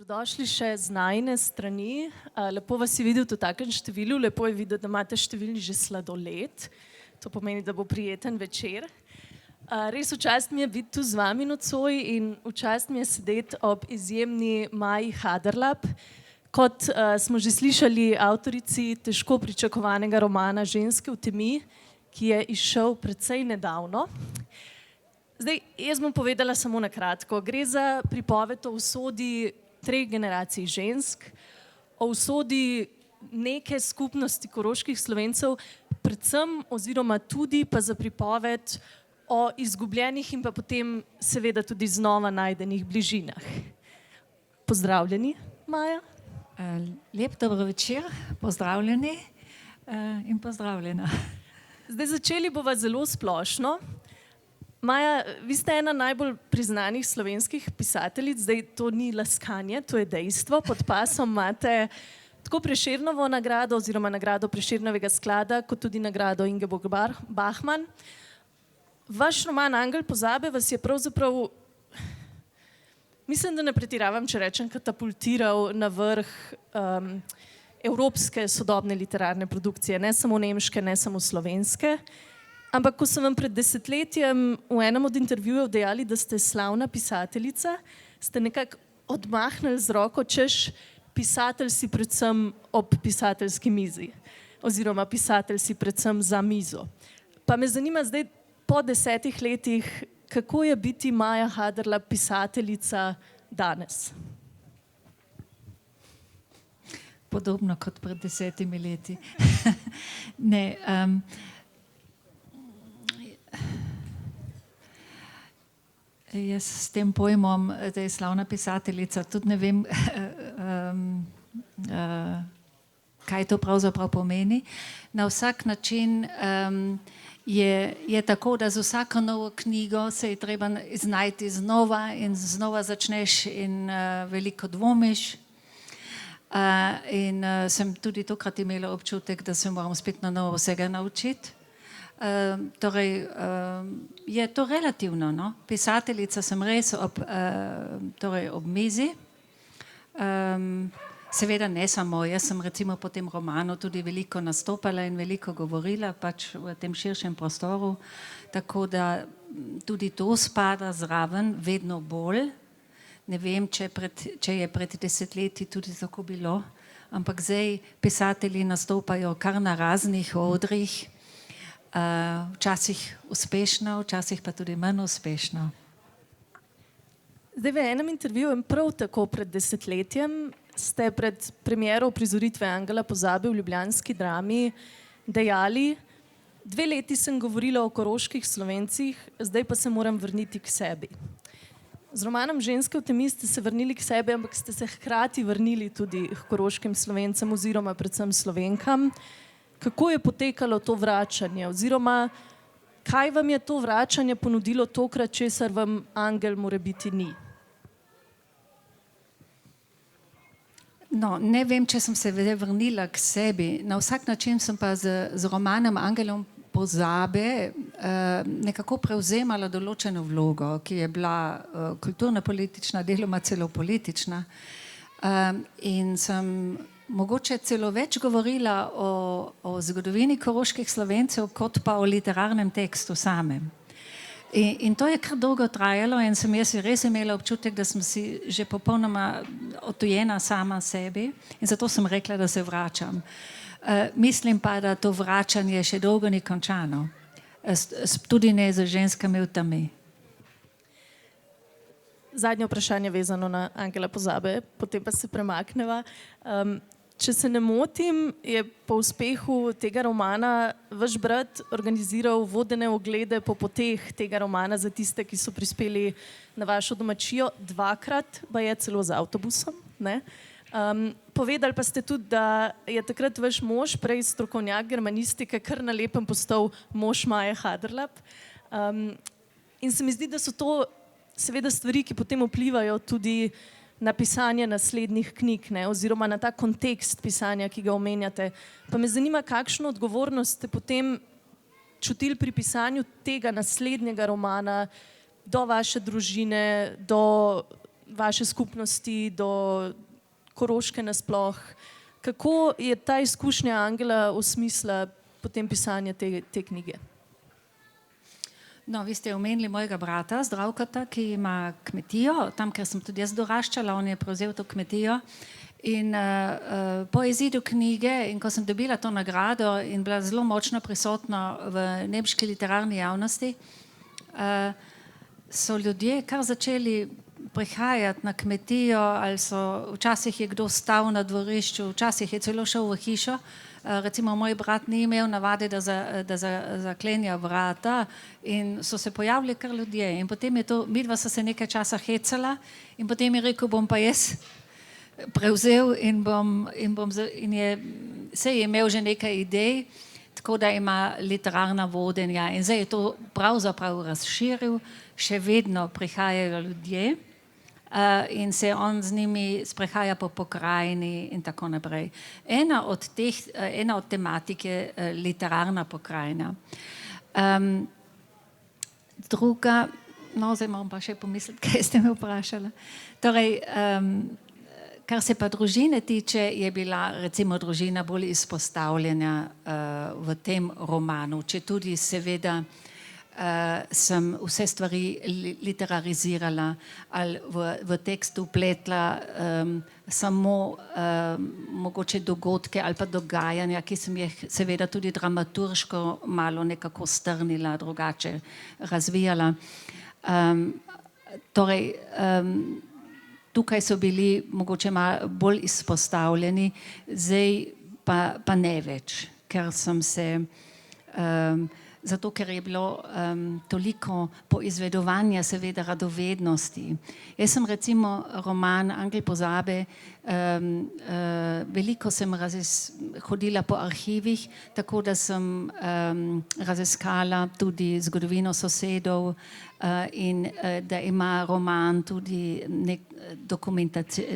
Dobrodošli še z najine strani. Lepo vas je videti v takem številu, lepo je videti, da imate številni že sladoled. To pomeni, da bo prijeten večer. Res v čast mi je biti tu z vami nocoj in v čast mi je sedeti ob izjemni Maji Haderlap. Kot smo že slišali, avtorici težko pričakovanega romana Ženske v temi, ki je izšel precej nedavno. Zdaj, jaz bom povedala samo na kratko. Gre za pripoved o usodi 3 generacij žensk, o usodi neke skupnosti koroških Slovencev, predvsem oziroma tudi pa za pripoved o izgubljenih in pa potem seveda tudi znova najdenih bližinah. Pozdravljeni, Maja. Lep dober večer, pozdravljeni in pozdravljena. Zdaj, začeli bova zelo splošno. Maja, vi ste ena najbolj priznanih slovenskih pisateljic, zdaj to ni laskanje, to je dejstvo. Pod pasom imate tako Prešernovo nagrado oziroma nagrado Prešernovega sklada, kot tudi nagrado Ingeborg Bachmann. Vaš roman Angel pozabe vas je pravzaprav, mislim, da ne pretiravam, če rečem, katapultiral na vrh evropske sodobne literarne produkcije, ne samo nemške, ne samo slovenske. Ampak ko sem vam pred desetletjem v enem od intervjujev dejali, da ste slavna pisateljica, ste nekako odmahnili z roko, češ pisatelj si predvsem ob pisateljski mizi oziroma pisatelj si predvsem za mizo. Pa me zanima zdaj po 10 letih, kako je biti Maja Haderlap pisateljica danes? Podobno kot pred 10 leti. Ne, jaz s tem pojmom, da je slavna pisateljica, tudi ne vem, kaj to pravzaprav pomeni. Na vsak način je tako, da z vsako novo knjigo se je treba znajti znova in znova začneš in veliko dvomiš. In sem tudi tokrat imela občutek, da se moram spet na novo vsega naučiti. Torej, je to relativno, no? Pisateljica sem res ob mizi. Seveda ne samo, jaz sem recimo po tem romanu tudi veliko nastopala in veliko govorila pač v tem širšem prostoru, tako da tudi to spada zraven vedno bolj. Ne vem, če je pred 10 leti tudi tako bilo, ampak zdaj pisatelji nastopajo kar na raznih odrih, včasih uspešno, včasih pa tudi manj uspešno. Zdaj v enem intervjuju prav tako pred desetletjem ste pred premiero uprizoritve Angela pozabe v ljubljanski Drami dejali: 2 leti sem govorila o koroških Slovencih, zdaj pa se moram vrniti k sebi. Z romanom Ženske v temi ste se vrnili k sebi, ampak ste se hkrati vrnili tudi k koroškim Slovencem oziroma predvsem Slovenkam. Kako je potekalo to vračanje oziroma kaj vam je to vračanje ponudilo tokrat, česar vam Angel morebiti ni? No, ne vem, če sem se vrnila k sebi. Na vsak način sem pa z romanom Angelom pozabe nekako prevzemala določeno vlogo, ki je bila kulturno-politična, deloma celo politična. In sem mogoče celo več govorila o zgodovini koroških Slovencev, kot pa o literarnem tekstu samem. In to je kar dolgo trajalo in sem jaz res imela občutek, da sem si že popolnoma odtujena sama sebi in zato sem rekla, da se vračam. Mislim pa, da to vračanje še dolgo ni končano. Tudi ne z Ženskami v temi. Zadnje vprašanje vezano na Angela pozabe, potem pa se premakneva. Če se ne motim, je po uspehu tega romana vaš brat organiziral vodene oglede po poteh tega romana za tiste, ki so prispeli na vašo domačijo 2-krat, pa je celo z avtobusom, ne? Povedali pa ste tudi, da je takrat vaš mož, prej strokovnjak germanistike, kar na lepem postal mož Maje Haderlap. In se mi zdi, da so to seveda stvari, ki potem vplivajo tudi na pisanje naslednjih knjig, ne, oziroma na ta kontekst pisanja, ki ga omenjate. Pa me zanima, kakšno odgovornost ste potem čutili pri pisanju tega naslednjega romana do vaše družine, do vaše skupnosti, do Koroške nasploh. Kako je ta izkušnja Angela osmislila potem pisanje te knjige? No, vi ste omenili mojega brata, Zdravkota, ki ima kmetijo, tam, kjer sem tudi jaz doraščala, on je prevzel to kmetijo. In po izidu knjige, in ko sem dobila to nagrado in bila zelo močno prisotna v nemški literarni javnosti, so ljudje kar začeli prihajati na kmetijo, ali včasih je kdo stal na dvorišču, včasih je celo šel v hišo. Recimo moj brat ni imel navade, da zaklenja vrata, in so se pojavili kar ljudje. In potem midva so se nekaj časa hecala in potem je rekel, bom pa jaz prevzel se je imel že nekaj idej, tako da ima literarna vodenja in zdaj je to pravzaprav razširil, še vedno prihajajo ljudje. In se on z njimi sprehaja po pokrajini in tako naprej. Ena od tematik je literarna pokrajina. Druga, no zdaj moram pa še pomisliti, kaj ste me vprašali. Torej, kar se pa družine tiče, je bila recimo družina bolj izpostavljena v tem romanu, če tudi seveda sem vse stvari literarizirala ali v tekstu pletla samo mogoče dogodke ali pa dogajanja, ki sem jih seveda tudi dramaturško malo nekako strnila, drugače razvijala. Torej, tukaj so bili mogoče malo bolj izpostavljeni, zdaj pa ne več, ker sem se zato, ker je bilo toliko poizvedovanja, seveda radovednosti. Jaz sem recimo roman Angel pozabe, veliko sem hodila po arhivih, tako da sem raziskala tudi zgodovino sosedov in da ima roman tudi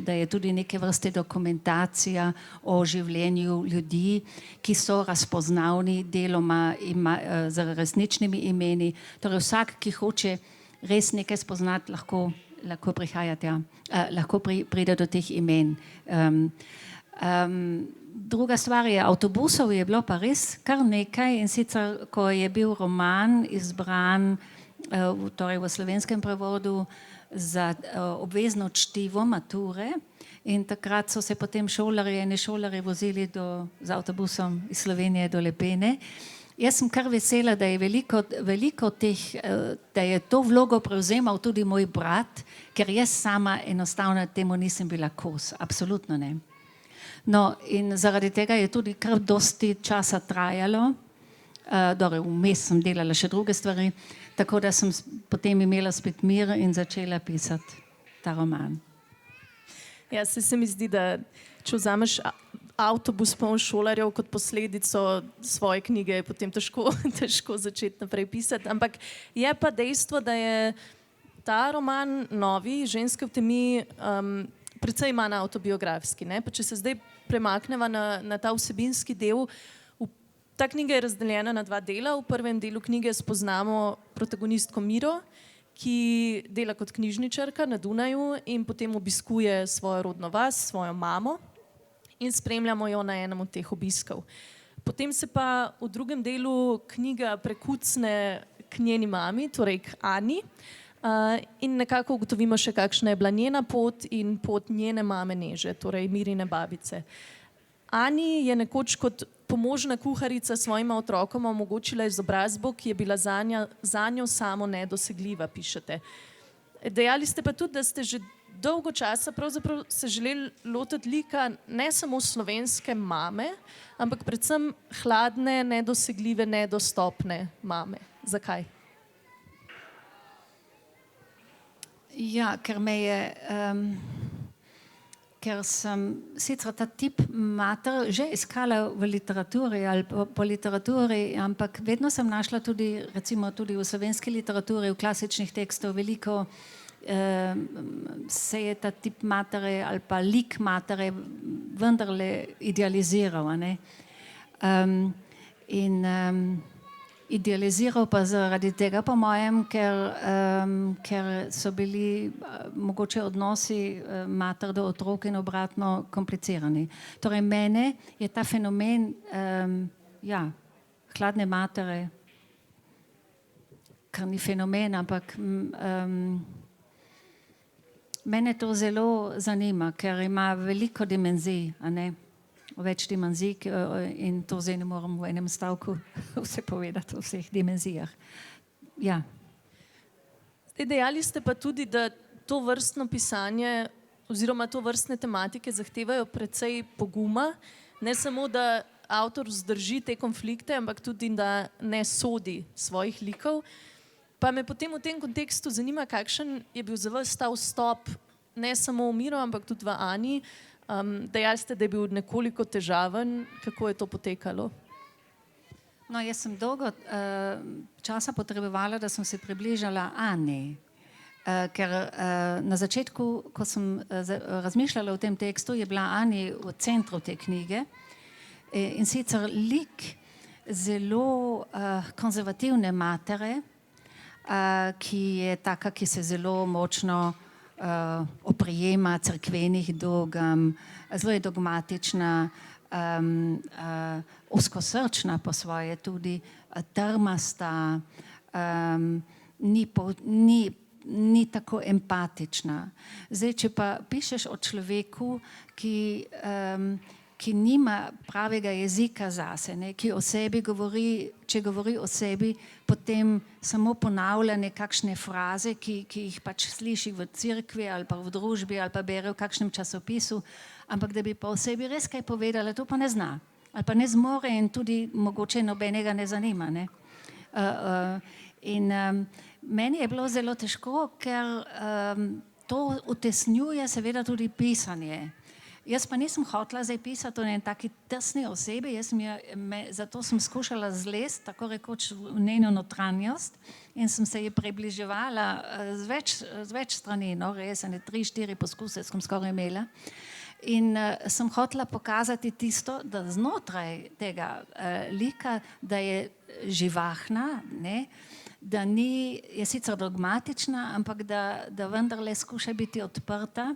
da je tudi neke vrste dokumentacija o življenju ljudi, ki so razpoznavni deloma z resničnimi imeni. Torej vsak, ki hoče res nekaj spoznati, lahko prihaja tja, lahko pride do teh imen. Druga stvar je, avtobusov je bilo pa res kar nekaj, in sicer, ko je bil roman izbran torej v slovenskem prevodu za obvezno čtivo mature, in takrat so se potem šolarji vozili z avtobusom iz Slovenije do Lepene. Jaz sem kar vesela, da je veliko teh, da je to vlogo prevzemal tudi moj brat, ker jaz sama enostavno temu nisem bila kos, absolutno ne. No, in zaradi tega je tudi kar dosti časa trajalo, vmes sem delala še druge stvari, tako da sem potem imela spet mir in začela pisati ta roman. Ja, se mi zdi, da če vzameš avtobus poln šolarjev kot posledico svoje knjige, je potem težko začeti naprej pisati. Ampak je pa dejstvo, da je ta roman novi, Ženske v temi, precej manj avtobiografski. Pa če se zdaj premakneva na ta vsebinski del, ta knjiga je razdeljena na dva dela. V prvem delu knjige spoznamo protagonistko Miro, ki dela kot knjižničarka na Dunaju in potem obiskuje svojo rodno vas, svojo mamo, in spremljamo jo na enem od teh obiskov. Potem se pa v drugem delu knjiga prekucne k njeni mami, torej k Ani, in nekako ugotovimo še, kakšna je bila njena pot in pot njene mame Neže, torej Mirine babice. Ani je nekoč kot pomožna kuharica svojima otrokoma omogočila izobrazbo, ki je bila zanjo samo nedosegljiva, pišete. Dejali ste pa tudi, da ste že dolgo časa pravzaprav se želeli lotiti lika ne samo slovenske mame, ampak predvsem hladne, nedosegljive, nedostopne mame. Zakaj? Ja, ker sem sicer ta tip mater že iskala v literaturi ali po literaturi, ampak vedno sem našla tudi, recimo tudi v slovenski literaturi, v klasičnih tekstov veliko se je ta tip matere ali pa lik matere vendarle idealiziral. idealiziral pa zaradi tega, po mojem, ker so bili mogoče odnosi mater do otrok in obratno komplicirani. Torej, mene je ta fenomen hladne matere, kar ni fenomen, ampak mene to zelo zanima, ker ima veliko dimenzij, a ne? Več dimenzij in to zdaj ne moram v enem stavku vse povedati o vseh dimenzijah. Ja. Zdaj, dejali ste pa tudi, da to vrstno pisanje oziroma to vrstne tematike zahtevajo precej poguma, ne samo, da avtor vzdrži te konflikte, ampak tudi, da ne sodi svojih likov. Pa me potem v tem kontekstu zanima, kakšen je bil za vas ta vstop ne samo v Miro, ampak tudi v Ani. Dejali ste, da je bil nekoliko težaven. Kako je to potekalo? No, jaz sem dolgo časa potrebovala, da sem se približala Ani. Ker na začetku, ko sem razmišljala o tem tekstu, je bila Ani v centru te knjige. In sicer lik zelo konzervativne matere, ki je taka, ki se zelo močno oprijema cerkvenih dogam, zelo je dogmatična, ozkosrčna po svoje tudi, trmasta, ni tako empatična. Zdaj, če pa pišeš o človeku, ki nima pravega jezika zase, ne, ki o sebi govori, če govori o sebi, potem samo ponavlja nekakšne fraze, ki jih pač sliši v cerkvi ali pa v družbi ali pa bere v kakšnem časopisu, ampak da bi pa o sebi res kaj povedala, to pa ne zna. Ali pa ne zmore in tudi mogoče nobenega ne zanima. Ne? Meni je bilo zelo težko, ker to utesnjuje seveda tudi pisanje. Jaz pa nisem hotela zdaj pisati o eni taki tesni osebi, zato sem skušala zlesti, tako rekoč, v njeno notranjost in sem se ji približevala z več strani, no, res, 3-4 poskuse sem skoraj imela. In sem hotela pokazati tisto, da znotraj tega lika, da je živahna, ne, da je sicer dogmatična, ampak da vendarle skuša biti odprta,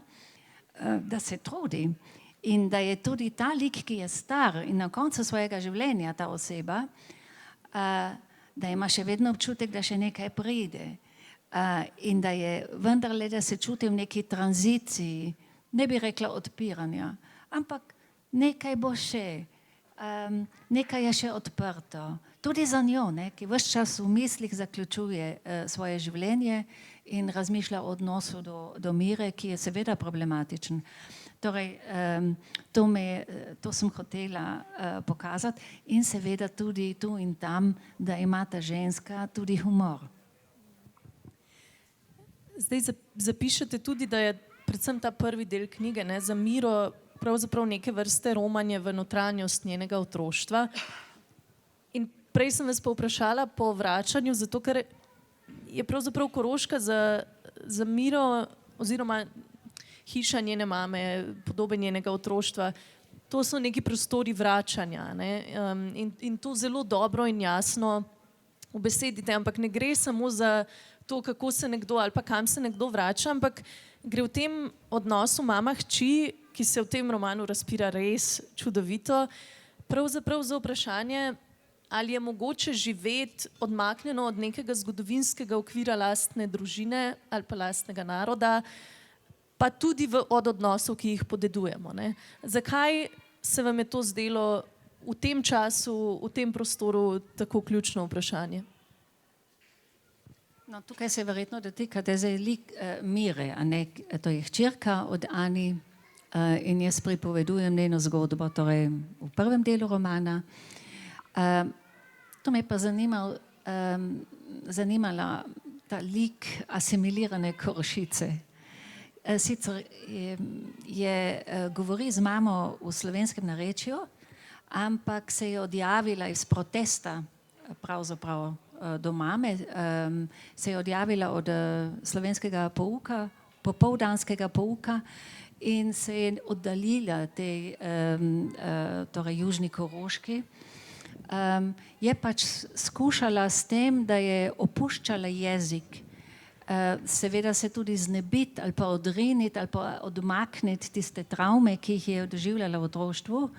da se trudi in da je tudi ta lik, ki je star in na koncu svojega življenja ta oseba, da ima še vedno občutek, da še nekaj pride in da je vendarle, da se čuti v neki tranziciji, ne bi rekla odpiranja, ampak nekaj bo še, nekaj je še odprto. Tudi za njo, ne, ki ves čas v mislih zaključuje svoje življenje in razmišlja o odnosu do Mire, ki je seveda problematičen. Torej, to sem hotela pokazati in seveda tudi tu in tam, da ima ta ženska tudi humor. Zdaj zapišete tudi, da je predvsem ta prvi del knjige, ne, za Miro pravzaprav neke vrste romanje v notranjost njenega otroštva. In prej sem vas pa vprašala po vračanju, zato ker je pravzaprav Koroška za Miro oziroma hiša njene mame, podobe njenega otroštva, to so neki prostori vračanja, ne? In to zelo dobro in jasno ubesedite, ampak ne gre samo za to, kako se nekdo ali pa kam se nekdo vrača, ampak gre v tem odnosu mama-hči, ki se v tem romanu razpira res čudovito, pravzaprav za vprašanje, ali je mogoče živeti odmaknjeno od nekega zgodovinskega okvira lastne družine ali pa lastnega naroda, pa tudi od odnosov, ki jih podedujemo. Ne? Zakaj se vam je to zdelo v tem času, v tem prostoru tako ključno vprašanje? No, tukaj se verjetno dotikate zdaj lik Mire, a ne, to je hčerka od Ani in jaz pripovedujem njeno zgodbo, torej v prvem delu romana. To me je pa zanimala ta lik asimilirane Korošice. Sicer govori z mamo v slovenskem narečju, ampak se je odjavila iz protesta pravzaprav do mame, se je odjavila od slovenskega pouka, popoldanskega pouka in se je oddaljila tej torej južni Koroški. je pač skušala s tem, da je opuščala jezik, seveda se tudi znebiti ali pa odriniti ali pa odmakniti tiste travme, ki jih je doživljala v otroštvu.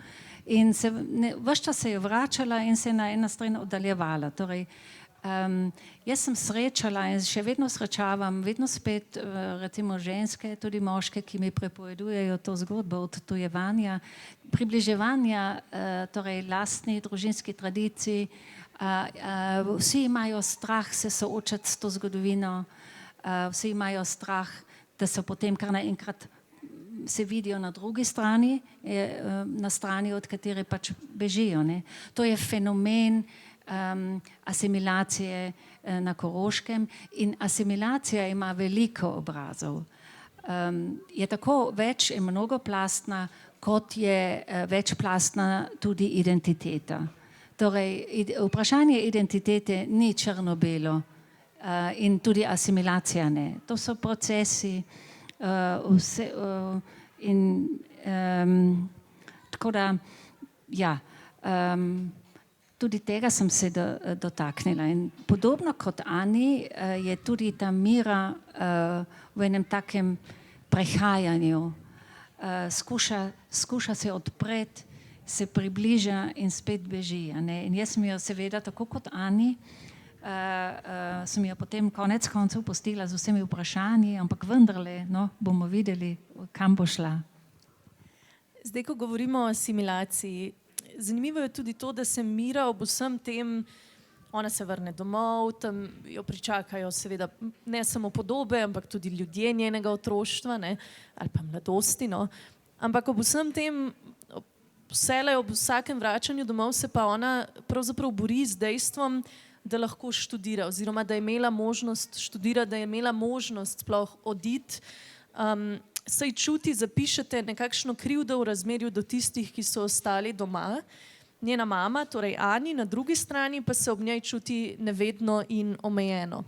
In ves čas se je vračala in se na ena stran oddaljevala. Torej, jaz sem srečala in še vedno srečavam, vedno spet recimo ženske, tudi moške, ki mi prepovedujejo to zgodbo odtujevanja, približevanja torej lastni družinski tradiciji. Vsi imajo strah se soočati s to zgodovino, vsi imajo strah, da so potem kar naenkrat se vidijo na drugi strani, na strani, od katere pač bežijo. Ne. To je fenomen asimilacije na Koroškem in asimilacija ima veliko obrazov. Je tako več in mnogoplastna, kot je večplastna tudi identiteta. Torej, vprašanje identitete ni črno-belo in tudi asimilacija ne. To so procesi tako da, ja, tudi tega sem se dotaknila. In podobno kot Ani je tudi ta Mira v enem takem prehajanju. Skuša se odpreti, se približa in spet beži. In jaz sem jo seveda, tako kot Ani, sem jo potem konec koncev pustila z vsemi vprašanji, ampak vendarle bomo videli, kam bo šla. Zdaj, ko govorimo o asimilaciji, zanimivo je tudi to, da se Mira ob vsem tem, ona se vrne domov, tam jo pričakajo seveda ne samo podobe, ampak tudi ljudje njenega otroštva, ne, ali pa mladosti, no. Ampak ob vsem tem, vselej ob vsakem vračanju domov se pa ona pravzaprav bori z dejstvom, da lahko študira oziroma da je imela možnost študirati, da je imela možnost sploh oditi. Saj čuti, zapišete nekakšno krivdo v razmerju do tistih, ki so ostali doma. Njena mama, torej Ani, na drugi strani pa se ob njej čuti nevedno in omejeno.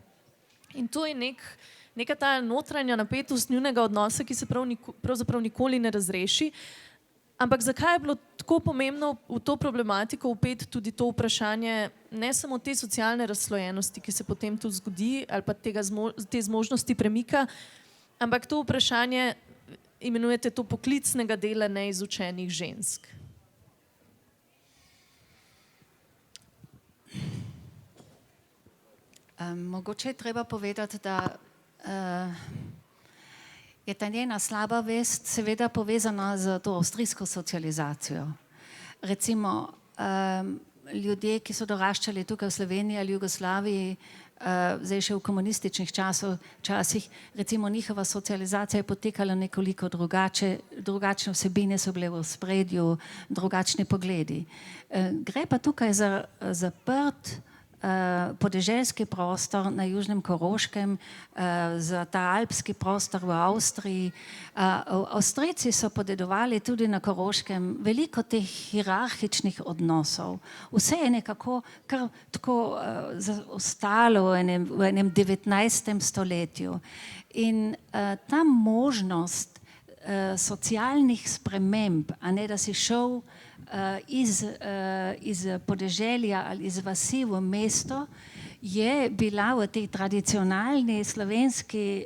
In to je neka ta notranja napetost njunega odnosa, ki se pravzaprav nikoli ne razreši. Ampak zakaj je bilo tako pomembno v to problematiko vpeti tudi to vprašanje ne samo te socialne razslojenosti, ki se potem tu zgodi, ali pa te zmožnosti premika, ampak to vprašanje imenujete to poklicnega dela neizučenih žensk? Mogoče je treba povedati, da je ta njena slaba vest seveda povezana z to avstrijsko socializacijo. Recimo ljudje, ki so doraščali tukaj v Sloveniji ali Jugoslaviji, zdaj še v komunističnih časih, recimo njihova socializacija je potekala nekoliko drugače, drugačne vsebine so bile v ospredju, drugačni pogledi. Gre pa tukaj za zaprt podeželski prostor na južnem Koroškem, za ta alpski prostor v Avstriji. Avstrijci so podedovali tudi na Koroškem veliko teh hierarhičnih odnosov. Vse je nekako kar tako ostalo v enem 19. stoletju. In ta možnost socialnih sprememb, a ne da si šel iz podeželja ali iz vasi v mesto, je bila v tej tradicionalni slovenski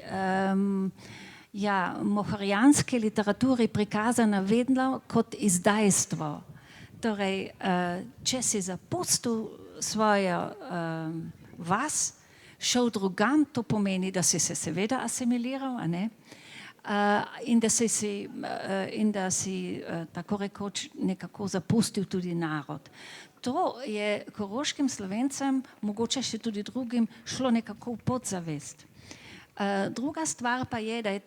mohorijanski literaturi prikazana vedno kot izdajstvo. Torej, če si zapustil svojo vas, šel drugam, to pomeni, da si se seveda asimiliral, a ne? In da si tako rekoč nekako zapustil tudi narod. To je koroškim Slovencem, mogoče še tudi drugim, šlo nekako v podzavest. Druga stvar pa je, da je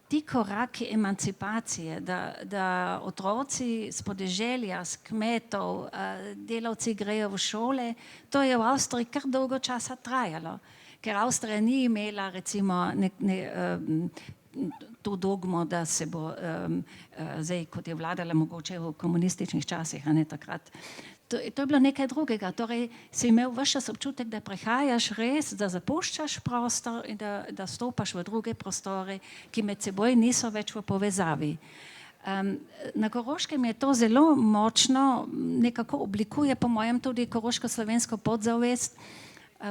ti koraki emancipacije, da otroci z podeželja, z kmetov, delavci grejo v šole, to je v Avstriji kar dolgo časa trajalo. Ker Avstrija ni imela recimo to dogmo, da se bo zdaj, kot je vladala mogoče v komunističnih časih, a ne takrat. To je bilo nekaj drugega. Torej si imel ves čas občutek, da prehajaš res, da zapuščaš prostor in da stopaš v druge prostore, ki med seboj niso več v povezavi. Na Koroškem je to zelo močno, nekako oblikuje po mojem tudi koroško-slovensko podzavest,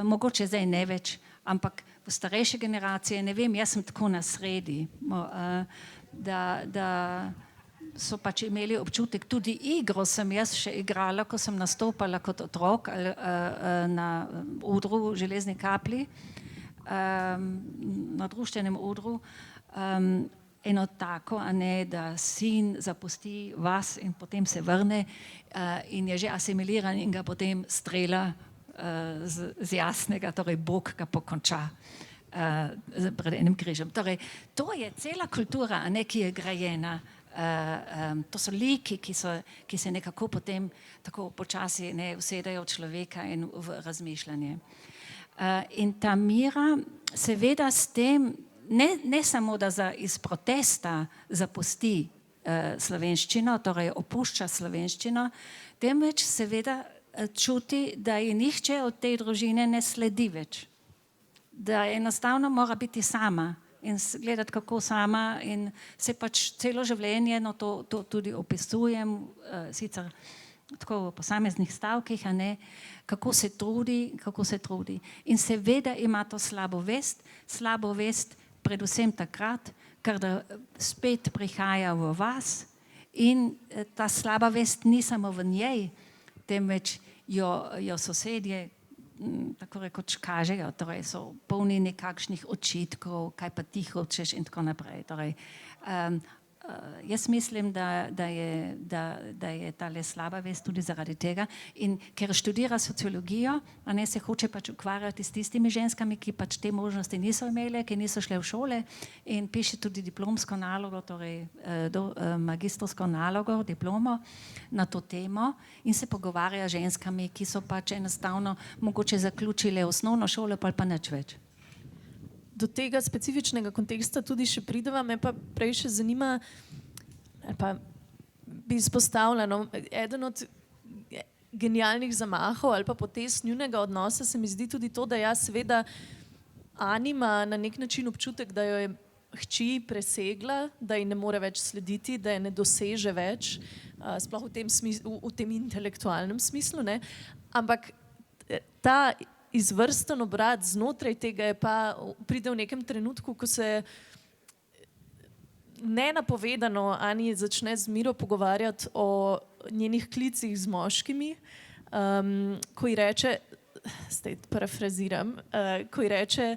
mogoče zdaj ne več, ampak v starejše generacije, ne vem, jaz sem tako na sredi, da so pač imeli občutek, tudi igro sem jaz še igrala, ko sem nastopala kot otrok na odru Železni kaplji, na društvenem odru, eno tako, a ne, da sin zapusti vas in potem se vrne in je že asimiliran in ga potem strela z jasnega, torej Bog ga pokonča pred enim križem. Torej, to je cela kultura, a ne, ki je grajena. To so liki, ki se nekako potem tako počasi usedajo v človeka in v razmišljanje. In ta Mira seveda s tem ne samo, da iz protesta zapusti slovenščino, torej opušča slovenščino, temveč seveda čuti, da ji nihče od te družine ne sledi več. Da enostavno mora biti sama in gledati, kako sama, in se pač celo življenje, no to tudi opisujem, sicer tako v posameznih stavkih, a ne, kako se trudi. In seveda ima to slabo vest, predvsem takrat, ker da spet prihaja v vas in ta slaba vest ni samo v njej, temveč jo sosedje tako rekoč kažejo, torej so polni nekakšnih očitkov, kaj pa ti hočeš in tako naprej. Torej, jaz mislim, da je tale slaba vest tudi zaradi tega, in ker študira sociologijo, a ne, se hoče pač ukvarjati s tistimi ženskami, ki pač te možnosti niso imele, ki niso šle v šole, in piše tudi diplomsko nalogo, torej magistrsko nalogo, diplomo na to temo, in se pogovarja z ženskami, ki so pač enostavno mogoče zaključile osnovno šolo, pa nič več. Do tega specifičnega konteksta tudi še prideva, me pa prej še zanima, ali pa bi izpostavila, no, eden od genialnih zamahov ali pa potez njunega odnosa se mi zdi tudi to, da seveda Ani ima na nek način občutek, da jo je hči presegla, da ji ne more več slediti, da je ne doseže več, sploh v tem intelektualnem smislu, ne, ampak ta izvrsten obrat znotraj tega je pa pride v nekem trenutku, ko se nenapovedano Ani začne z Miro pogovarjati o njenih klicih z moškimi, ko ji reče, zdaj parafraziram, ko ji reče,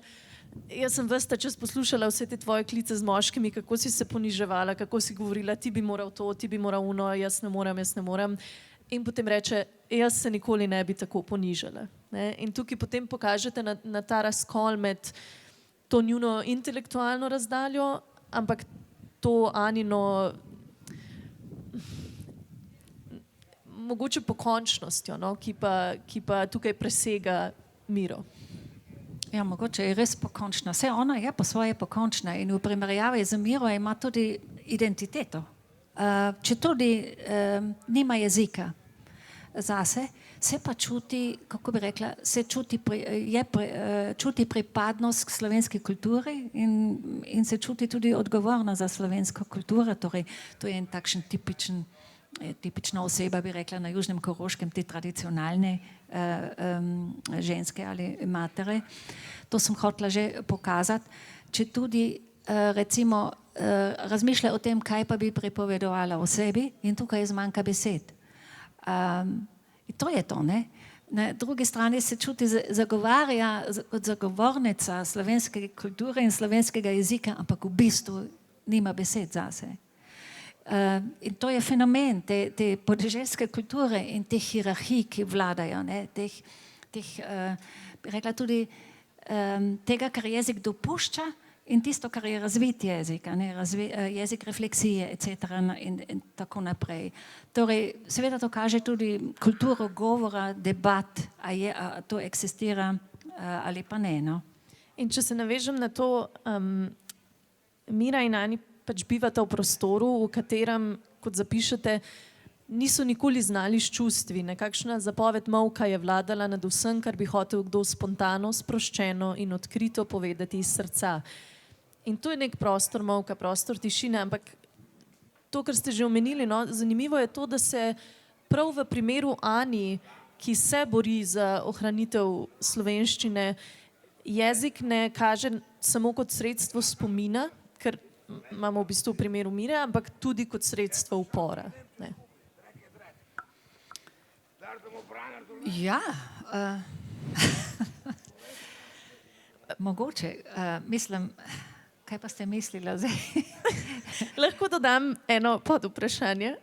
jaz sem ves ta čas poslušala vse te tvoje klice z moškimi, kako si se poniževala, kako si govorila, ti bi moral to, ti bi moral ono, jaz ne morem. In potem reče, jaz se nikoli ne bi tako ponižala. Ne? In tukaj potem pokažete na ta razkol med to njuno intelektualno razdaljo, ampak to Anino mogoče pokončnostjo, no? ki pa tukaj presega Miro. Ja, mogoče je res pokončna. Vse ona je po svoje pokončna in v primerjavi z Miro ima tudi identiteto. Če tudi nima jezika zase, se pa čuti, kako bi rekla, čuti pripadnost k slovenski kulturi in se čuti tudi odgovorna za slovensko kulturo. Torej, to je en takšen tipična oseba, bi rekla, na Južnem Koroškem, te tradicionalne ženske ali matere. To sem hotela že pokazati. Če tudi recimo razmišlja o tem, kaj pa bi pripovedovala o sebi, in tukaj zmanjka besed. To je to, ne? Na drugi strani se čuti kot zagovornica slovenske kulture in slovenskega jezika, ampak v bistvu nima besed zase. In to je fenomen te podeželske kulture in teh hierarhij, ki vladajo, ne? Bi rekla tudi tega, kar jezik dopušča, in tisto, kar je razvit jezik, jezik refleksije, etc. In tako naprej. Torej, seveda to kaže tudi kulturo govora, debat, a to eksistira ali pa ne. No? In če se navežem na to, Mira in Ani pač bivata v prostoru, v katerem, kot zapišete, niso nikoli znali s čustvi. Nekakšna zapoved molka je vladala nad vsem, kar bi hotel kdo spontano, sproščeno in odkrito povedati iz srca. In to je nek prostor molka, prostor tišine, ampak to, kar ste že omenili, no, zanimivo je to, da se prav v primeru Ani, ki se bori za ohranitev slovenščine, jezik ne kaže samo kot sredstvo spomina, ker imamo v bistvu v primeru Mire, ampak tudi kot sredstvo upora. Ne. Ja, mogoče. Mislim, kaj pa ste mislila zdaj? Lahko dodam eno podvprašanje.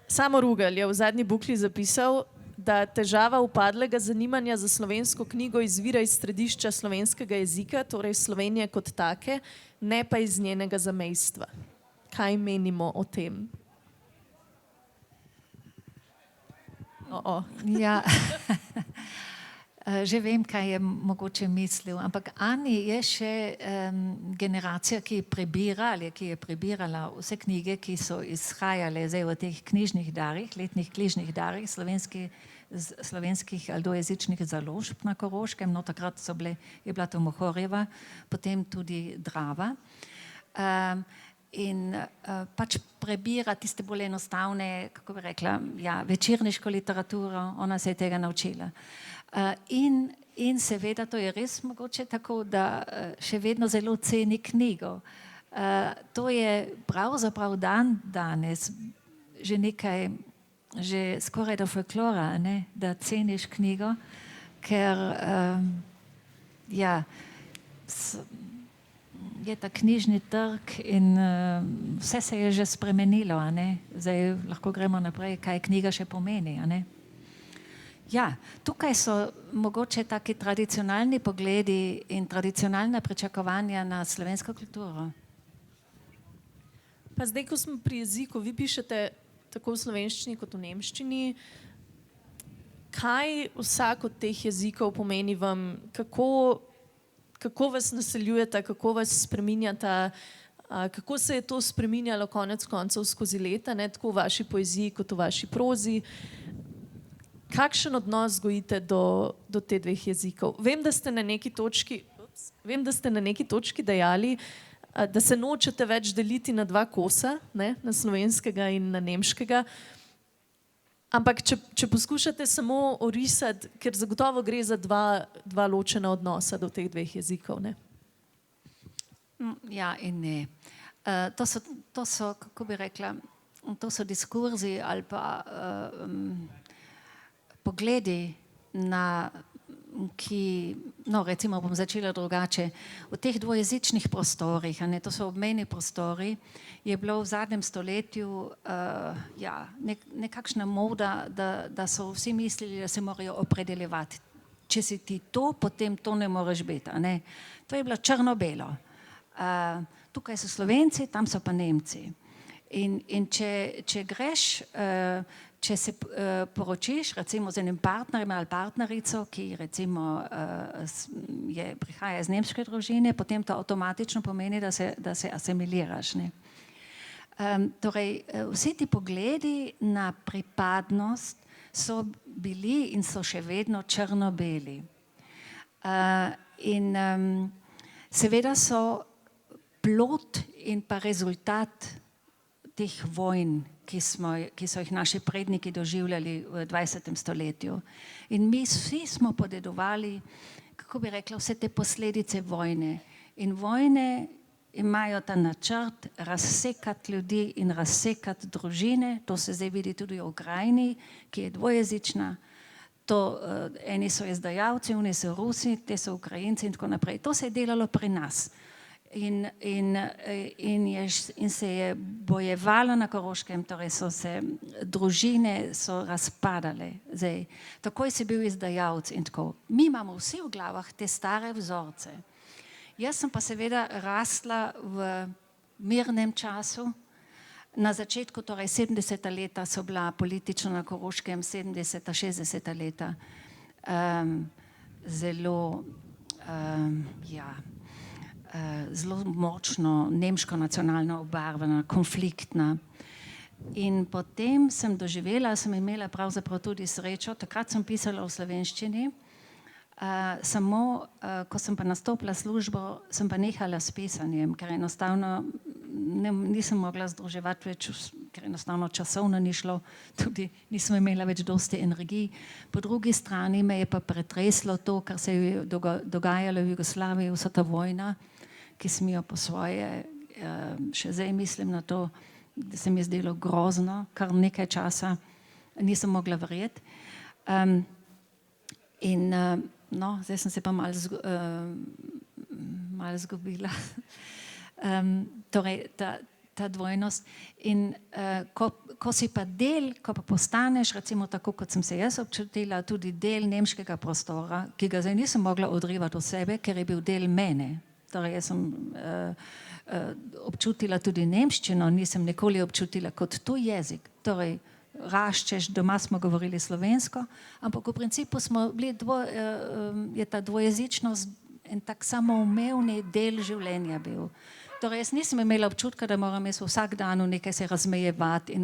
Samo Rugelj je v zadnji bukli zapisal, da težava upadlega zanimanja za slovensko knjigo izvira iz središča slovenskega jezika, torej Slovenije kot take, ne pa iz njenega zamejstva. Kaj menimo o tem? Ja, že vem, kaj je mogoče mislil, ampak Ani je še generacija, ki je prebirala vse knjige, ki so izhajale zdaj v teh knjižnih darih, letnih knjižnih darih slovenskih ali dvojezičnih založb na Koroškem. No, takrat je bila to Mohorjeva, potem tudi Drava. In pač prebira tiste bolj enostavne, kako bi rekla, ja, večerniško literaturo, ona se je tega naučila. In seveda to je res mogoče tako, da še vedno zelo ceni knjigo. To je pravzaprav danes že nekaj, že skoraj do folklora, ne? Da ceniš knjigo, ker ja, je ta knjižni trg in vse se je že spremenilo, a ne? Zdaj lahko gremo naprej, kaj knjiga še pomeni, a ne? Ja, tukaj so mogoče taki tradicionalni pogledi in tradicionalna pričakovanja na slovensko kulturo. Pa zdaj, ko smo pri jeziku, vi pišete tako v slovenščini kot v nemščini. Kaj vsak od teh jezikov pomeni vam? Kako vas naseljujeta, kako vas spreminjata, kako se je to spreminjalo konec koncev skozi leta, ne, tako v vaši poeziji kot v vaši prozi? Kakšen odnos gojite do te dveh jezikov? Vem, da ste na neki točki dejali, da se nočete več deliti na dva kosa, ne, na slovenskega in na nemškega. Ampak če poskušate samo orisati, ker zagotovo gre za dva ločena odnosa do teh dveh jezikov, ne? Ja in ne. To so, kako bi rekla, to so diskurzi ali pa pogledi na, no recimo bom začela drugače, v teh dvojezičnih prostorih, a ne, to so obmejni prostori, je bilo v zadnjem stoletju nekakšna moda, da so vsi mislili, da se morajo opredeljevati. Če si ti to, potem to ne moreš biti, a ne. To je bilo črno-belo. Tukaj so Slovenci, tam so pa Nemci. In če greš, če se poročiš recimo z enim partnerjem ali partnerico, ki recimo prihaja iz nemške družine, potem to avtomatično pomeni, da se asimiliraš, ne. Torej, vsi ti pogledi na pripadnost so bili in so še vedno črno-beli. In seveda so plod in pa rezultat teh vojn, ki so jih naši predniki doživljali v 20. stoletju. In mi vsi smo podedovali, kako bi rekla, vse te posledice vojne. In vojne imajo ta načrt razsekati ljudi in razsekati družine. To se zdaj vidi tudi v Ukrajini, ki je dvojezična. Eni so izdajalci, oni so Rusi, te so Ukrajinci in tako naprej. To se je delalo pri nas. In se je bojevalo na Koroškem, torej družine so razpadale. Zdaj, takoj si bil izdajalec in tako. Mi imamo vsi v glavah te stare vzorce. Jaz sem pa seveda rasla v mirnem času. Na začetku, torej 70. leta so bila politično na Koroškem, 70., 60. leta zelo zelo močno nemško nacionalno obarvana, konfliktna. In potem sem doživela, sem imela pravzaprav tudi srečo, takrat sem pisala v slovenščini, samo ko sem pa nastopila službo, sem pa nehala s pisanjem, ker enostavno nisem mogla združevati več, ker enostavno časovno ni šlo, tudi nisem imela več dosti energiji. Po drugi strani me je pa pretreslo to, kar se je dogajalo v Jugoslaviji, vsa ta vojna, ki sem jo po svoje, še zdaj mislim na to, da se mi je zdelo grozno, kar nekaj časa nisem mogla verjeti. Zdaj sem se pa malo zgubila. Torej, ta dvojnost. In ko si pa del, ko pa postaneš, recimo tako, kot sem se jaz občutila, tudi del nemškega prostora, ki ga zdaj nisem mogla odrivati od sebe, ker je bil del mene. Torej, jaz sem občutila tudi nemščino, nisem nikoli občutila kot tuj jezik. Torej, raščeš, doma smo govorili slovensko, ampak v principu smo bili je ta dvojezičnost en tak samoumevni del življenja bil. Torej, jaz nisem imela občutka, da moram jaz vsak dan v nekaj se razmejevati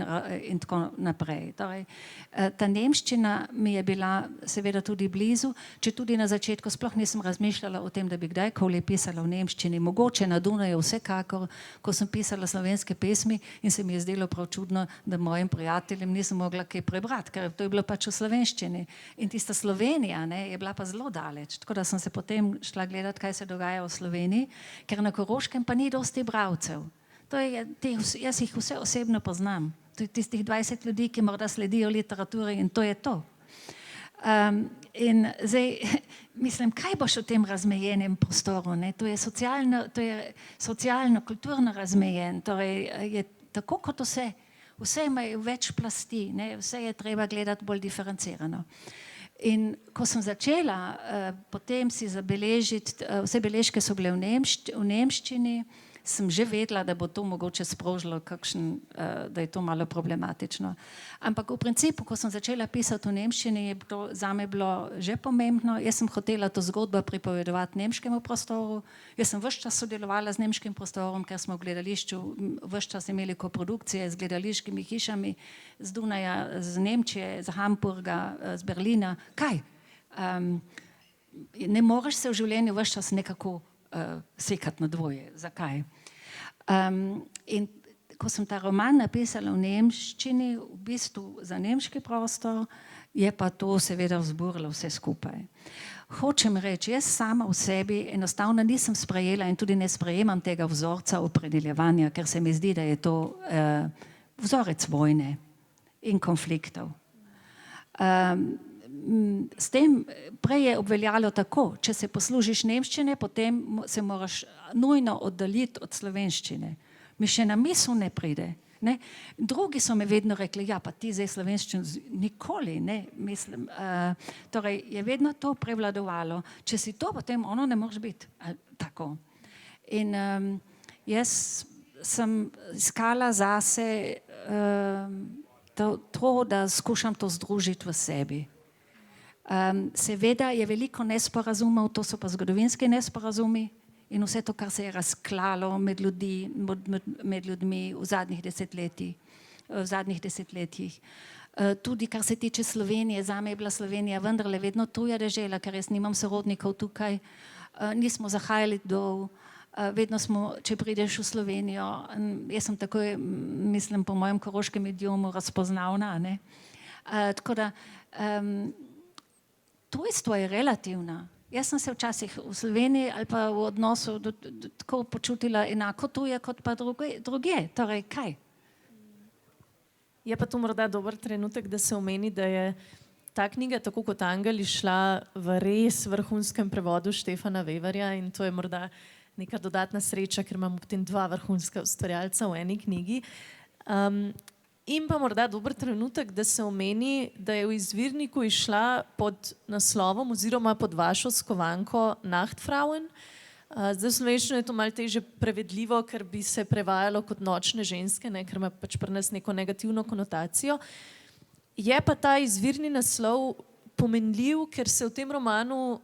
in tako naprej. Torej, ta nemščina mi je bila seveda tudi blizu, če tudi na začetku sploh nisem razmišljala o tem, da bi kdajkoli pisala v nemščini. Mogoče na Dunaju vsekakor, ko sem pisala slovenske pesmi in se mi je zdelo prav čudno, da mojim prijateljem nisem mogla kaj prebrati, ker to je bilo pač v slovenščini. In tista Slovenija, ne, je bila pa zelo daleč. Tako da sem se potem šla gledati, kaj se dogaja v Sloveniji, ker na Koroškem pa ni dosti bralcev. Jaz jih vse osebno poznam. To je tistih 20 ljudi, ki morda sledijo literaturi in to je to. In zdaj mislim, kaj boš v tem razmejenem prostoru? Ne? To je socialno, kulturno razmejen. Torej, je tako kot vse. Vse imajo več plasti, ne? Vse je treba gledati bolj diferencirano. In ko sem začela potem si zabeležiti, vse beležke so bile v nemščini, sem že vedela, da bo to mogoče sprožilo da je to malo problematično. Ampak v principu, ko sem začela pisati v nemščini, je to zame bilo že pomembno. Jaz sem hotela to zgodbo pripovedovati nemškemu prostoru. Jaz sem ves čas sodelovala z nemškim prostorom, ker smo v gledališču ves čas imeli koprodukcije z gledališkimi hišami z Dunaja, z Nemčije, z Hamburga, z Berlina. Kaj? Ne moreš se v življenju ves čas nekako sekati na dvoje. Zakaj? In ko sem ta roman napisala v nemščini, v bistvu za nemški prostor, je pa to seveda vzburilo vse skupaj. Hočem reči, jaz sama v sebi enostavno nisem sprejela in tudi ne sprejemam tega vzorca opredeljevanja, ker se mi zdi, da je to vzorec vojne in konfliktov. S tem prej je obveljalo tako, če se poslužiš nemščine, potem se moraš nujno oddaljiti od slovenščine. Mi še na misel ne pride. Ne? Drugi so mi vedno rekli, ja, pa ti zdaj slovenščino nikoli, ne, mislim. Torej, je vedno to prevladovalo. Če si to, potem ono ne moreš biti. Tako. In jaz sem iskala zase to, da skušam to združiti v sebi. Seveda je veliko nesporazumov, to so pa zgodovinski nesporazumi in vse to, kar se je razklalo med ljudmi v zadnjih desetletjih. Tudi kar se tiče Slovenije, zame je bila Slovenija vendarle vedno tuja dežela, ker jaz nimam sorodnikov tukaj, nismo zahajali dol, vedno smo, če prideš v Slovenijo, jaz sem takoj, mislim, po mojem koroškem idiomu razpoznavna, ne? Tako da tujstvo je relativno. Jaz sem se včasih v Sloveniji ali pa v odnosu tako počutila enako tuje kot pa drugje. Torej, kaj? Je pa to morda dober trenutek, da se omeni, da je ta knjiga, tako kot Angel, išla v res vrhunskem prevodu Štefana Weverja in to je morda neka dodatna sreča, ker imamo potem dva vrhunska ustvarjalca v eni knjigi. In pa morda dober trenutek, da se omeni, da je v izvirniku išla pod naslovom oziroma pod vašo skovanko Nachtfrauen. Zdaj v slovenščini je to malo težje prevedljivo, ker bi se prevajalo kot nočne ženske, ne, ker ima pač pri nas neko negativno konotacijo. Je pa ta izvirni naslov pomenljiv, ker se v tem romanu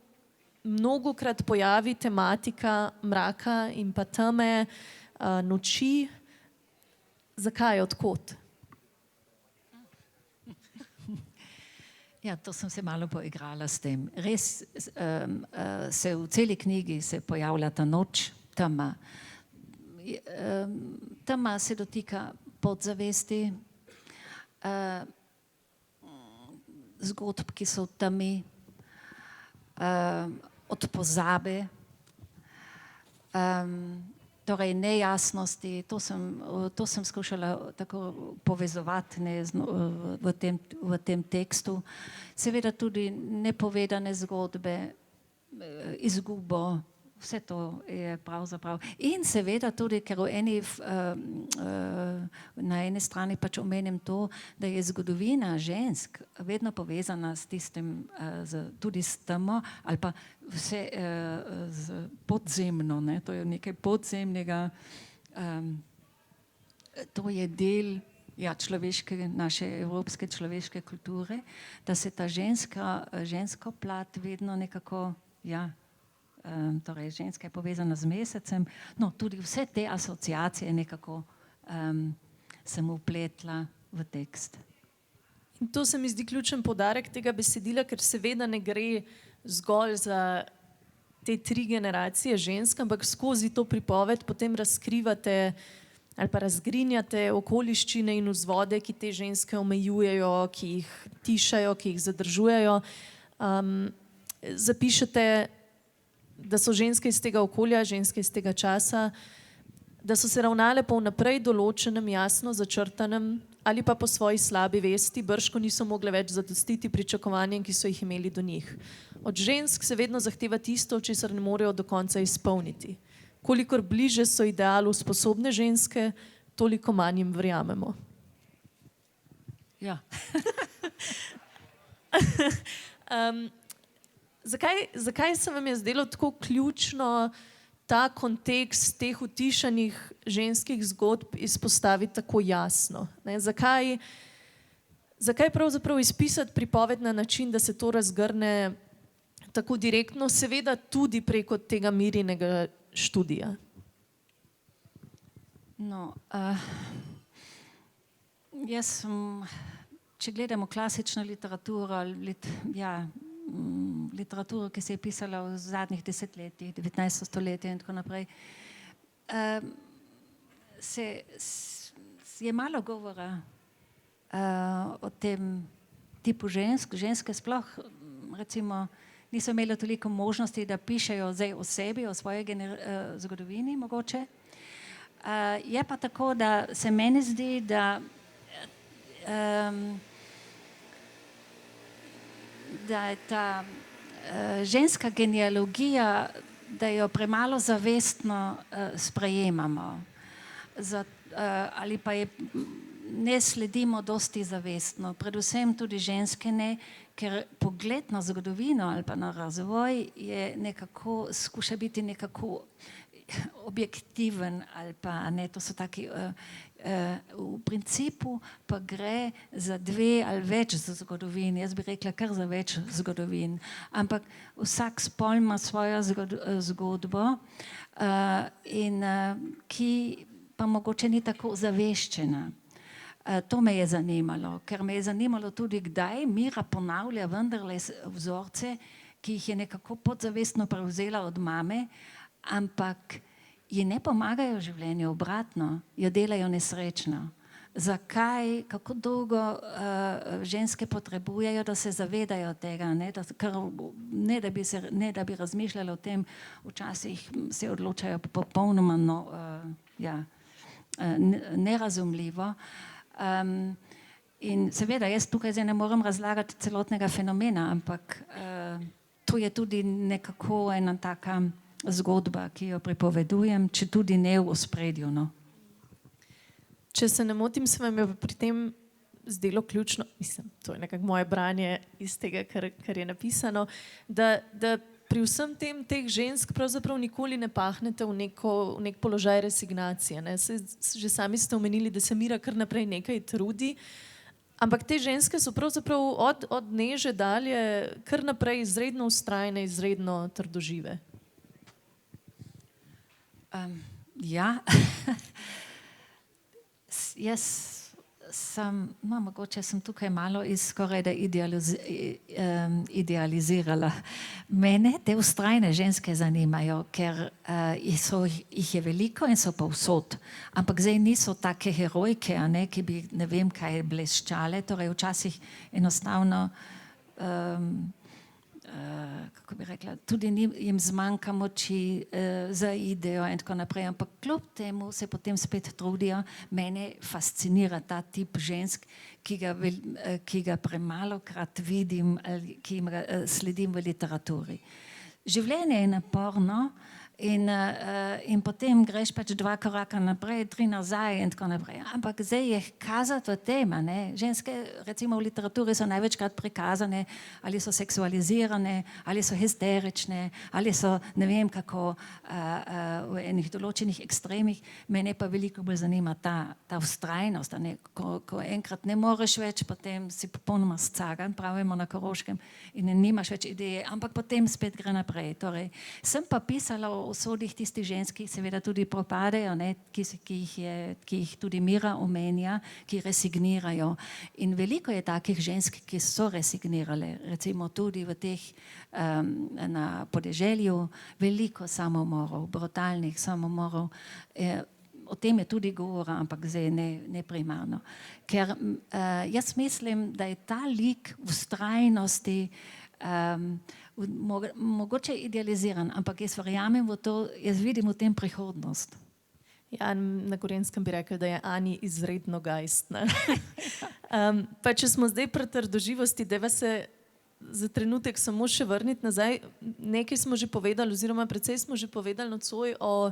mnogokrat pojavi tematika mraka in pa teme, noči. Zakaj, odkot? Ja, to sem se malo poigrala s tem. Res se v celi knjigi se pojavlja ta noč, tema. tema se dotika podzavesti, zgodb, ki so v temi, od pozabe, torej nejasnosti, to sem skušala tako povezovati v tem tekstu. Seveda tudi nepovedane zgodbe, izgubo, vse to je pravzaprav. In seveda tudi, ker na eni strani pač omenim to, da je zgodovina žensk vedno povezana s tistim, tudi s temo, ali pa vse z podzemno, ne? To je nekaj podzemnega, to je del naše evropske človeške kulture, da se ta ženska plat vedno nekako, torej ženska je povezana z mesecem, no tudi vse te asociacije nekako sem vpletla v tekst. In to se mi zdi ključen poudarek tega besedila, ker seveda ne gre zgolj za te 3 generacije žensk, ampak skozi to pripoved potem razkrivate ali pa razgrinjate okoliščine in vzvode, ki te ženske omejujejo, ki jih tišajo, ki jih zadržujejo. Zapišete, da so ženske iz tega okolja, ženske iz tega časa, da so se ravnale po vnaprej določenem, jasno začrtanem ali pa po svoji slabi vesti, brško niso mogle več zadostiti pričakovanjem, ki so jih imeli do njih. Od žensk se vedno zahteva tisto, česar ne morejo do konca izpolniti. Kolikor bliže so idealu sposobne ženske, toliko manj jim verjamemo. Ja. Zakaj se vam je zdelo tako ključno ta kontekst teh utišanih ženskih zgodb izpostaviti tako jasno? Ne? Zakaj pravzaprav izpisati pripoved na način, da se to razgrne tako direktno, seveda tudi preko tega Mirinega študija? No, jaz sem, če gledamo klasično literaturo, literaturo, ki se je pisala v zadnjih desetletjih, 19. stoletje in tako naprej, je malo govora o tem tipu žensk. Ženske sploh, recimo, niso imele toliko možnosti, da pišejo zdaj o sebi, o svoji zgodovini mogoče. Je pa tako, da se meni zdi, da je ta ženska genealogija, da jo premalo zavestno sprejemamo. Ali pa je ne sledimo dosti zavestno, predvsem tudi ženske ne, ker pogled na zgodovino ali pa na razvoj je nekako, skuša biti nekako objektiven ali pa ne, to so taki, v principu pa gre za 2 ali več zgodovin, jaz bi rekla kar za več zgodovin, ampak vsak spol ima svojo zgodbo in ki pa mogoče ni tako zaveščena. To me je zanimalo, ker me je zanimalo tudi, kdaj Mira ponavlja vendarle vzorce, ki jih je nekako podzavestno prevzela od mame, ampak ji ne pomagajo v življenju, obratno, jo delajo nesrečno. Zakaj, kako dolgo ženske potrebujejo, da se zavedajo tega, ne da bi razmišljali o tem, včasih se odločajo popolnoma nerazumljivo. In seveda, jaz tukaj zdaj ne morem razlagati celotnega fenomena, ampak to je tudi nekako ena taka zgodba, ki jo pripovedujem, če tudi ne v ospredju. No. Če se ne motim, se vam je pri tem zdelo ključno, mislim, to je nekako moje branje iz tega, kar je napisano, da pri vsem tem teh žensk pravzaprav nikoli ne pahnete v nek položaj resignacije. Ne? Že sami ste omenili, da se Mira kar naprej nekaj trudi, ampak te ženske so pravzaprav od Neže dalje kar naprej izredno vztrajne, izredno trdožive. Ja, jaz mogoče sem tukaj malo skoraj da idealizirala. Mene te vztrajne ženske zanimajo, ker jih je veliko in so povsod. Ampak zdaj niso take herojke, ki bi ne vem kaj bleščale. Torej včasih enostavno kako bi rekla, tudi jim zmanjka moči, zaidejo in tako naprej, ampak kljub temu se potem spet trudijo. Mene fascinira ta tip žensk, ki ga premalokrat vidim, ki jim sledim v literaturi. Življenje je naporno in potem greš pač 2 koraka naprej, 3 nazaj in tako naprej. Ampak zdaj je kazati v tem, ženske recimo v literaturi so največkrat prikazane, ali so seksualizirane, ali so histerične, ali so ne vem kako v enih določenih ekstremih. Mene pa veliko bolj zanima ta vztrajnost, ko enkrat ne moreš več, potem si popolnoma scagan, pravimo na Koroškem, in nimaš več ideje, ampak potem spet gre naprej. Torej, sem pa pisala o usodih tistih žensk, ki seveda tudi propadejo, ki jih tudi Mira omenja, ki resignirajo. In veliko je takih žensk, ki so resignirale, recimo tudi v teh na podeželju, veliko samomorov, brutalnih samomorov. O tem je tudi govora, ampak zdaj ne primarno. Ker jaz mislim, da je ta lik vztrajnosti mogoče idealiziran, ampak jaz verjamem v to, jaz vidim v tem prihodnost. Ja, na Gorenjskem bi rekel, da je Ani izredno gajstna. Pa če smo zdaj pri trdoživosti, dajva se za trenutek samo še vrniti nazaj. Nekaj smo že povedali, oziroma precej smo že povedali nocoj o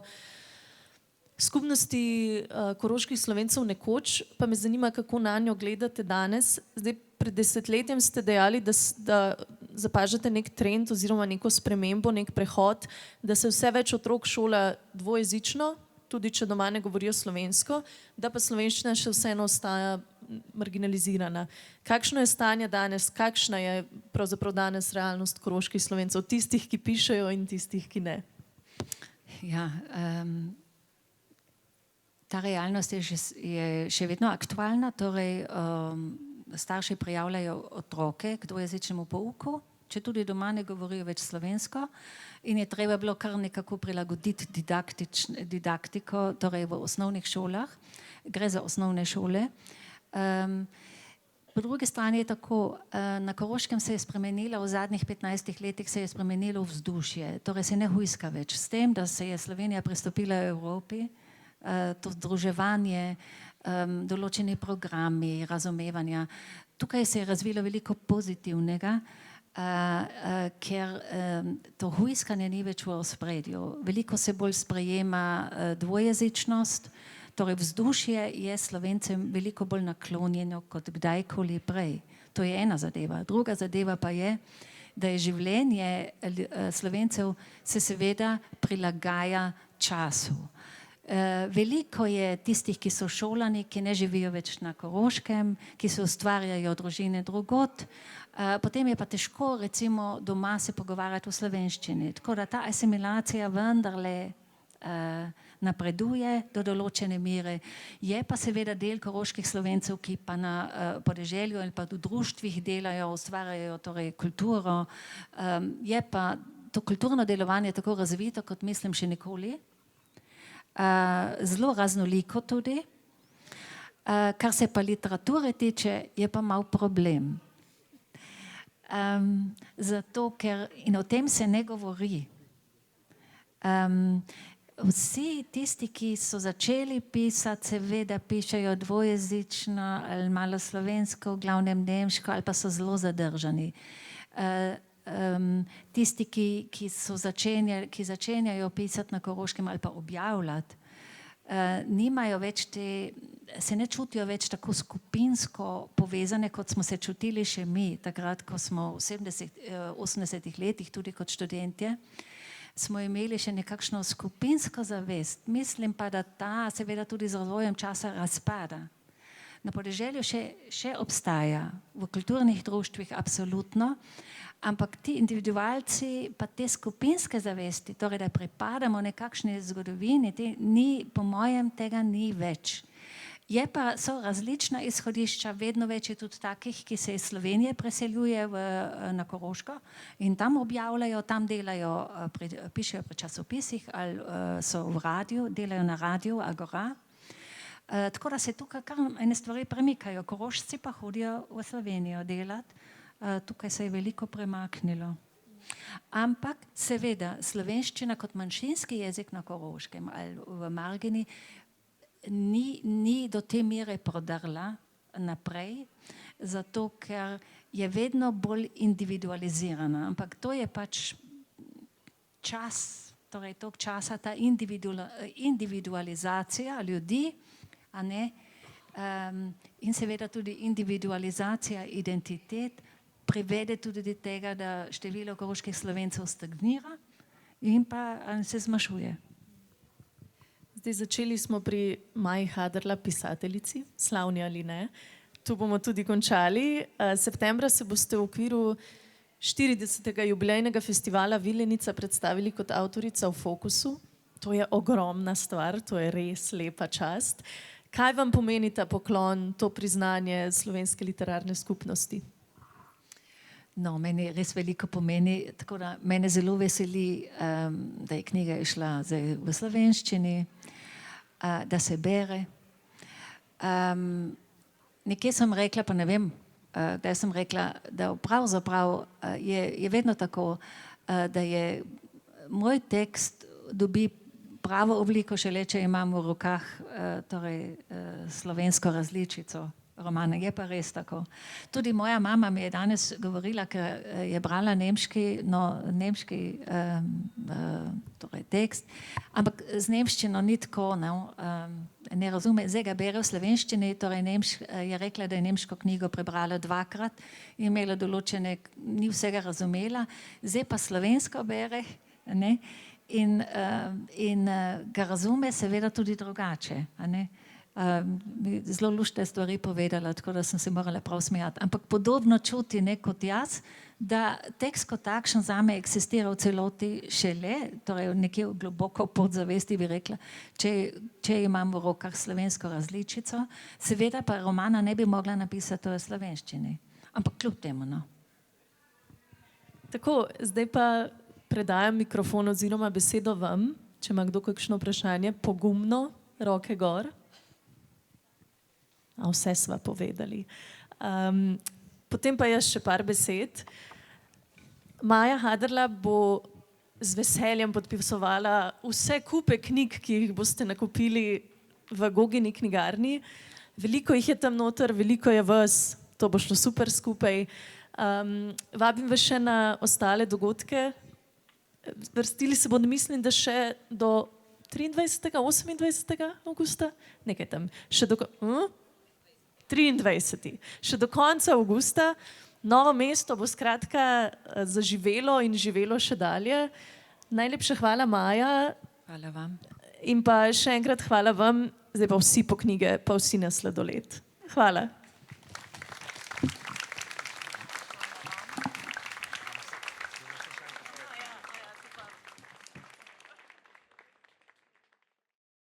skupnosti koroških Slovencev nekoč, pa me zanima, kako na njo gledate danes. Zdaj, pred desetletjem ste dejali, da zapažate nek trend oziroma neko spremembo, nek prehod, da se vse več otrok šola dvojezično, tudi če doma ne govorijo slovensko, da pa slovenščina še vseeno ostaja marginalizirana. Kakšno je stanje danes, kakšna je pravzaprav danes realnost koroških Slovencev, tistih, ki pišejo in tistih, ki ne? Ja, ta realnost je še vedno aktualna, torej starši prijavljajo otroke k dvojezičnemu pouku, če tudi doma ne govorijo več slovensko, in je treba bilo kar nekako prilagoditi didaktiko, torej v osnovnih šolah. Gre za osnovne šole. Po drugi strani je tako, na Koroškem se je spremenilo, v zadnjih 15 letih se je spremenilo vzdušje, torej se ne hujska več. S tem, da se je Slovenija pristopila Evropi, to združevanje, določeni programi razumevanja. Tukaj se je razvilo veliko pozitivnega, ker to hujskanje ni več v ospredju. Veliko se bolj sprejema dvojezičnost, torej vzdušje je Slovencem veliko bolj naklonjeno kot kdajkoli prej. To je ena zadeva. Druga zadeva pa je, da je življenje Slovencev se seveda prilagaja času. Veliko je tistih, ki so šolani, ki ne živijo več na Koroškem, ki se ustvarjajo družine drugod. Potem je pa težko recimo doma se pogovarjati v slovenščini. Tako da ta asimilacija vendarle napreduje do določene mere. Je pa seveda del koroških Slovencev, ki pa na podeželju ali pa v društvih delajo, ustvarjajo torej kulturo. Je pa to kulturno delovanje tako razvito, kot mislim še nikoli. Zelo raznoliko tudi. Kar se pa literature tiče, je pa mal problem. Zato, ker in o tem se ne govori. Vsi tisti, ki so začeli pisati, seveda pišejo dvojezično ali malo slovensko, v glavnem nemško, ali pa so zelo zadržani. Tisti, ki začenjajo pisati na Koroškem ali pa objavljati, nimajo več se ne čutijo več tako skupinsko povezane, kot smo se čutili še mi, takrat, ko smo v 80-ih letih, tudi kot študentje, smo imeli še nekakšno skupinsko zavest. Mislim pa, da ta seveda tudi z razvojem časa razpada. Na podeželju še obstaja, v kulturnih društvih absolutno, ampak ti individualci pa te skupinske zavesti, torej da pripadamo nekakšni zgodovini, po mojem tega ni več. So različna izhodišča, vedno več je tudi takih, ki se iz Slovenije preseljuje na Koroško in tam objavljajo, tam delajo, pišejo pri časopisih ali so v radiju, delajo na radiju Agora. Tako da se tukaj kar ene stvari premikajo. Korošci pa hodijo v Slovenijo delati. Tukaj se je veliko premaknilo. Ampak seveda slovenščina kot manjšinski jezik na Koroškem ali v Margini ni do te mere prodrla naprej, zato ker je vedno bolj individualizirana. Ampak to je pač čas, torej tok časa, ta individualizacija ljudi, a ne? In seveda tudi individualizacija identitet privede tudi do tega, da število koroških Slovencev stagnira in pa se zmanjšuje. Zdaj začeli smo pri Maji Haderla, pisateljici, slavni ali ne. Tu bomo tudi končali. Septembra se boste v okviru 40. jubilejnega festivala Vilenica predstavili kot avtorica v Fokusu. To je ogromna stvar, to je res lepa čast. Kaj vam pomeni ta poklon, to priznanje slovenske literarne skupnosti? No, meni res veliko pomeni, tako da mene zelo veseli, da je knjiga išla zdaj v slovenščini, da se bere. Nekje sem rekla, pa ne vem, da sem rekla, da pravzaprav je vedno tako, da je moj tekst dobi pravo obliko šele, če imam v rokah torej slovensko različico romana. Je pa res tako. Tudi moja mama mi je danes govorila, ker je brala nemški torej tekst, ampak z nemščino ni tako, ne razume, zdaj ga bere v slovenščini, torej je rekla, da je nemško knjigo prebrala 2-krat in imela določene, ni vsega razumela, zdaj pa slovensko bere, ne? In ga razume seveda tudi drugače, a ne? Zelo luštne stvari povedala, tako da sem se morala prav smejati. Ampak podobno čuti kot jaz, da tekst kot takšen zame eksistira v celoti šele, torej nekje globoko v podzavesti bi rekla, če imam v rokah slovensko različico, seveda pa romana ne bi mogla napisati v slovenščini. Ampak kljub temu, no. Tako, zdaj pa predajam mikrofon oziroma besedo vam, če ima kdo kakšno vprašanje, pogumno, roke gor. Vse sva povedali. Potem pa jaz še par besed. Maja Haderla bo z veseljem podpisovala vse kupe knjig, ki jih boste nakupili v Gogini knjigarni. Veliko jih je tam noter, veliko je vas, to bo šlo super skupaj. Vabim vas še na ostale dogodke. Vrstili se bodo, mislim, da še do 23. 28. avgusta, nekaj tam, še do 23. Še do konca avgusta. Novo mesto bo skratka zaživelo in živelo še dalje. Najlepša hvala, Maja. Hvala vam. In pa še enkrat hvala vam, zdaj pa vsi po knjige, pa vsi na sladoled. Hvala.